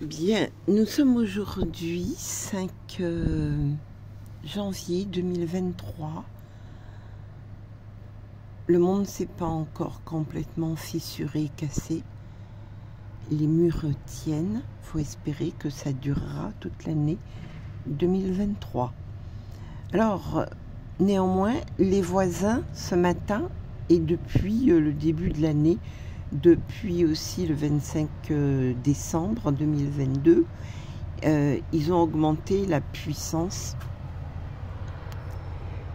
Bien, nous sommes aujourd'hui 5 janvier 2023. Le monde ne s'est pas encore complètement fissuré, cassé. Les murs tiennent. Il faut espérer que ça durera toute l'année 2023. Alors, néanmoins, les voisins, ce matin, et depuis le début de l'année, depuis aussi le 25 décembre 2022, ils ont augmenté la puissance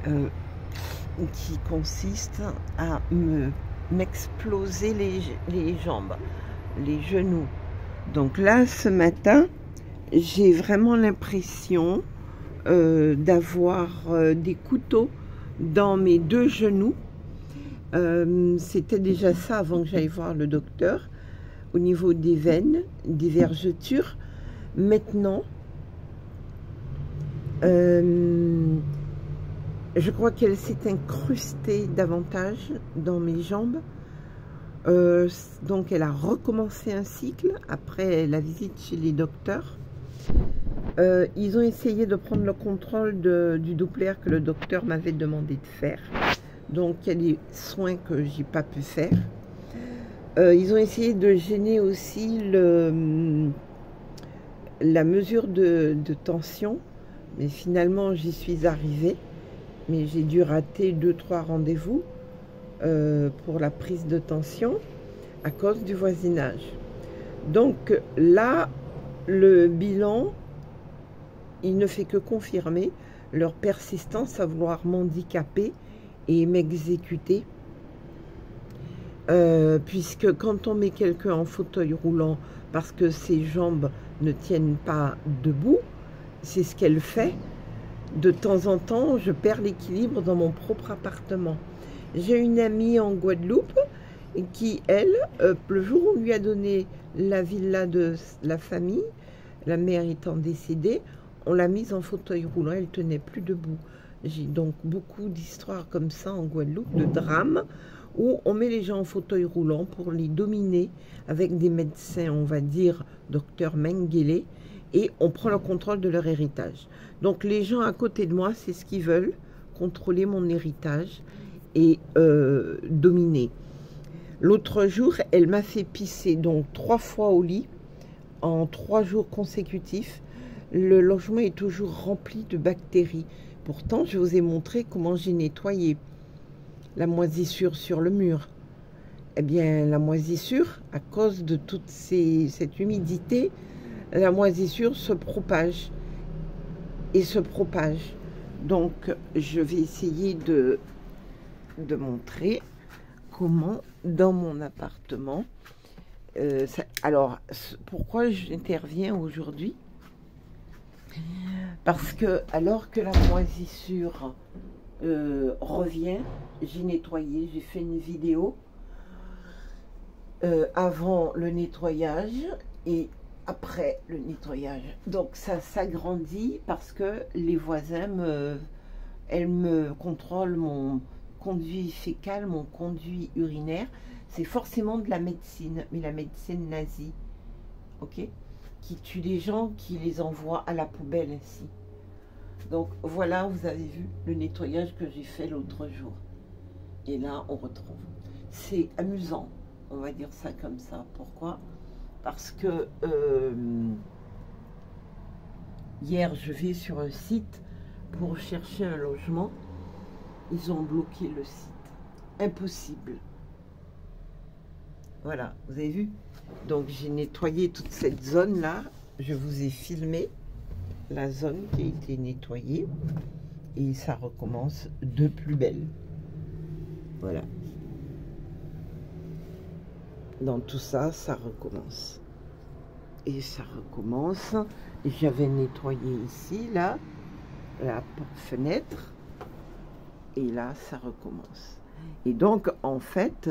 qui consiste à m'exploser les jambes, les genoux. Donc là, ce matin, j'ai vraiment l'impression d'avoir des couteaux dans mes deux genoux. C'était déjà ça avant que j'aille voir le docteur, au niveau des veines, des vergetures. Maintenant, je crois qu'elle s'est incrustée davantage dans mes jambes. Donc elle a recommencé un cycle après la visite chez les docteurs. Ils ont essayé de prendre le contrôle du Doppler que le docteur m'avait demandé de faire. Donc il y a des soins que j'ai pas pu faire. Ils ont essayé de gêner aussi la mesure de tension, mais finalement j'y suis arrivée. Mais j'ai dû rater 2-3 rendez-vous pour la prise de tension à cause du voisinage. Donc là, le bilan, il ne fait que confirmer leur persistance à vouloir m'handicaper et m'exécuter, puisque quand on met quelqu'un en fauteuil roulant parce que ses jambes ne tiennent pas debout, c'est ce qu'elle fait. De temps en temps, je perds l'équilibre dans mon propre appartement. J'ai une amie en Guadeloupe qui, elle, le jour où on lui a donné la villa de la famille, la mère étant décédée, on l'a mise en fauteuil roulant, elle ne tenait plus debout. J'ai donc beaucoup d'histoires comme ça en Guadeloupe, de drames, où on met les gens en fauteuil roulant pour les dominer avec des médecins, on va dire, docteur Mengele, et on prend le contrôle de leur héritage. Donc les gens à côté de moi, c'est ce qu'ils veulent, contrôler mon héritage et dominer. L'autre jour, elle m'a fait pisser donc 3 fois au lit en 3 jours consécutifs. Le logement est toujours rempli de bactéries. Pourtant, je vous ai montré comment j'ai nettoyé la moisissure sur le mur. Eh bien, la moisissure, à cause de toute cette humidité, la moisissure se propage et se propage. Donc, je vais essayer de montrer comment, dans mon appartement, alors, pourquoi j'interviens aujourd'hui? Parce que, alors que la moisissure revient, j'ai nettoyé, j'ai fait une vidéo avant le nettoyage et après le nettoyage. Donc ça s'agrandit parce que les voisins elles me contrôlent mon conduit fécal, mon conduit urinaire. C'est forcément de la médecine, mais la médecine nazie, ok, qui tue les gens, qui les envoie à la poubelle ainsi. Donc voilà, vous avez vu le nettoyage que j'ai fait l'autre jour. Et là, on retrouve. C'est amusant, on va dire ça comme ça. Pourquoi? Parce que hier, je vais sur un site pour chercher un logement. Ils ont bloqué le site. Impossible. Voilà, vous avez vu? Donc, j'ai nettoyé toute cette zone-là. Je vous ai filmé la zone qui a été nettoyée. Et ça recommence de plus belle. Voilà. Dans tout ça, ça recommence. Et ça recommence. J'avais nettoyé ici, là, la fenêtre. Et là, ça recommence. Et donc, en fait,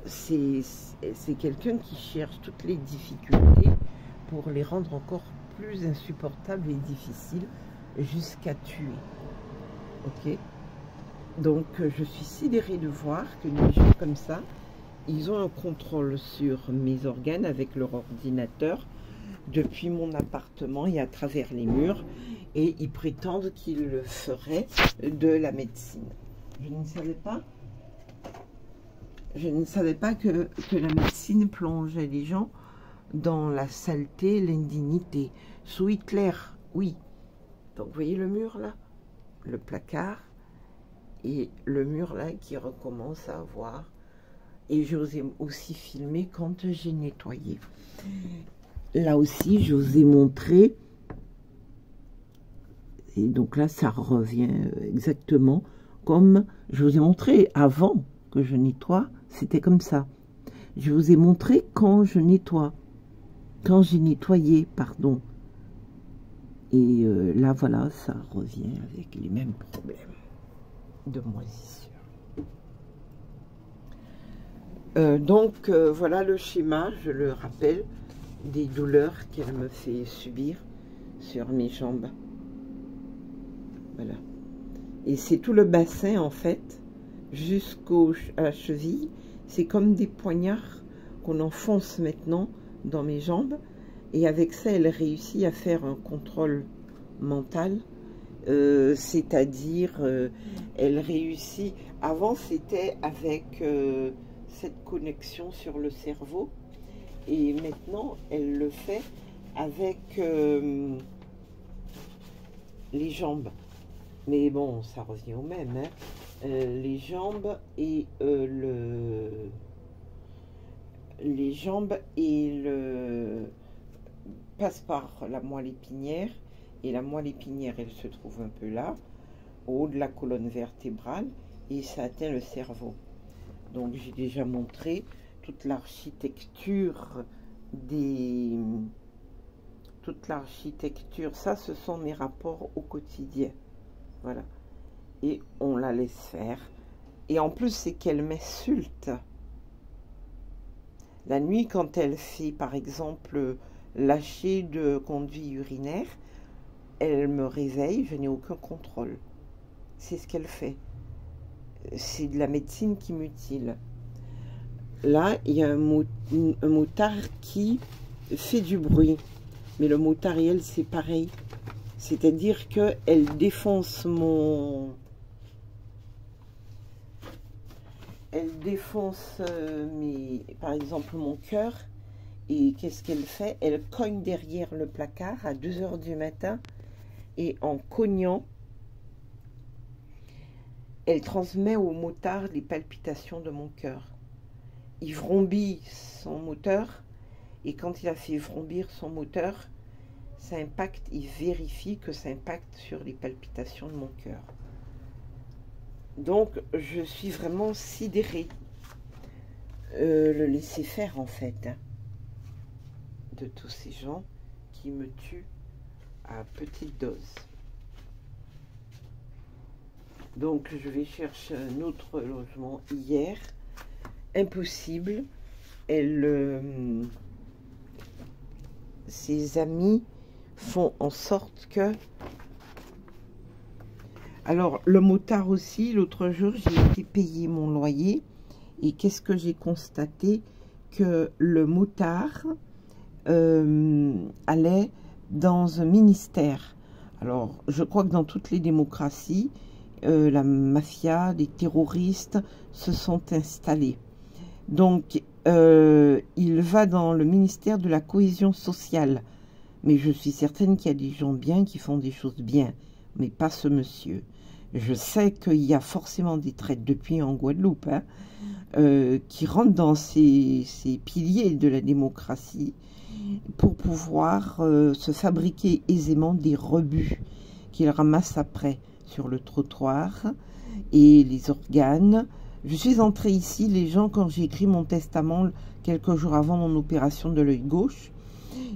c'est quelqu'un qui cherche toutes les difficultés pour les rendre encore plus insupportables et difficiles jusqu'à tuer. Ok? Donc, je suis sidérée de voir que des gens comme ça, ils ont un contrôle sur mes organes avec leur ordinateur depuis mon appartement et à travers les murs, et ils prétendent qu'ils le feraient de la médecine. Je ne savais pas. Je ne savais pas que la médecine plongeait les gens dans la saleté, l'indignité. Sous Hitler, oui. Donc, vous voyez le mur là? Le placard. Et le mur là qui recommence à avoir. Et j'osais aussi filmer quand j'ai nettoyé. Là aussi, j'osais montrer. Et donc là, ça revient exactement comme je vous ai montré avant que je nettoie. C'était comme ça. Je vous ai montré quand je nettoie. Quand j'ai nettoyé, pardon. Et là, voilà, ça revient avec les mêmes problèmes de moisissure. Donc, voilà le schéma, je le rappelle, des douleurs qu'elle me fait subir sur mes jambes. Voilà. Et c'est tout le bassin, en fait, jusqu'à la cheville. C'est comme des poignards qu'on enfonce maintenant dans mes jambes. Et avec ça, elle réussit à faire un contrôle mental. C'est-à-dire, elle réussit... Avant, c'était avec cette connexion sur le cerveau. Et maintenant, elle le fait avec les jambes. Mais bon, ça revient au même. Hein. Les jambes et les jambes et le... passe par la moelle épinière. Et la moelle épinière, elle se trouve un peu là, au haut de la colonne vertébrale. Et ça atteint le cerveau. Donc, j'ai déjà montré toute l'architecture des... Toute l'architecture, ça, ce sont mes rapports au quotidien. Voilà. Et on la laisse faire. Et en plus, c'est qu'elle m'insulte. La nuit, quand elle fait, par exemple, lâcher de conduit urinaire, elle me réveille, je n'ai aucun contrôle. C'est ce qu'elle fait. C'est de la médecine qui mutile. Là, il y a un motard qui fait du bruit. Mais le motard et elle, c'est pareil. C'est-à-dire qu'elle défonce mon... Elle défonce, par exemple, mon cœur. Et qu'est-ce qu'elle fait? Elle cogne derrière le placard à 2 h du matin. Et en cognant, elle transmet au motard les palpitations de mon cœur. Il vrombit son moteur. Et quand il a fait vrombir son moteur, ça impacte, il vérifie que ça impacte sur les palpitations de mon cœur. Donc, je suis vraiment sidérée. Le laisser faire, en fait, hein, de tous ces gens qui me tuent à petite dose. Donc, je vais chercher un autre logement hier. Impossible. Elle... ses amis font en sorte que... Alors, le motard aussi, l'autre jour, j'ai été payer mon loyer. Et qu'est-ce que j'ai constaté? Que le motard allait dans un ministère. Alors, je crois que dans toutes les démocraties, la mafia, les terroristes se sont installés. Donc, il va dans le ministère de la cohésion sociale. Mais je suis certaine qu'il y a des gens bien qui font des choses bien, mais pas ce monsieur. Je sais qu'il y a forcément des traites depuis en Guadeloupe, hein, qui rentrent dans ces piliers de la démocratie pour pouvoir se fabriquer aisément des rebuts qu'ils ramassent après sur le trottoir et les organes. Je suis entrée ici, les gens, quand j'ai écrit mon testament quelques jours avant mon opération de l'œil gauche,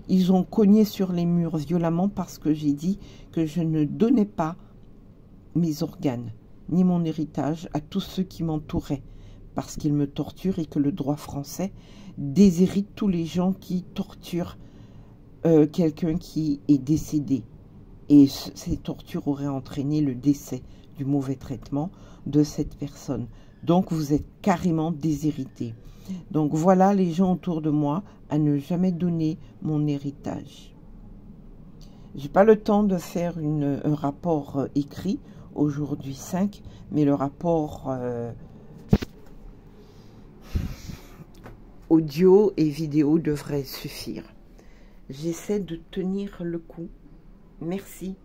ils ont cogné sur les murs violemment parce que j'ai dit que je ne donnais pas mes organes, ni mon héritage à tous ceux qui m'entouraient, parce qu'ils me torturent et que le droit français déshérite tous les gens qui torturent quelqu'un qui est décédé. Et ces tortures auraient entraîné le décès du mauvais traitement de cette personne. Donc vous êtes carrément déshérité. Donc voilà les gens autour de moi à ne jamais donner mon héritage. J'ai pas le temps de faire un rapport écrit, aujourd'hui 5, mais le rapport audio et vidéo devrait suffire. J'essaie de tenir le coup. Merci.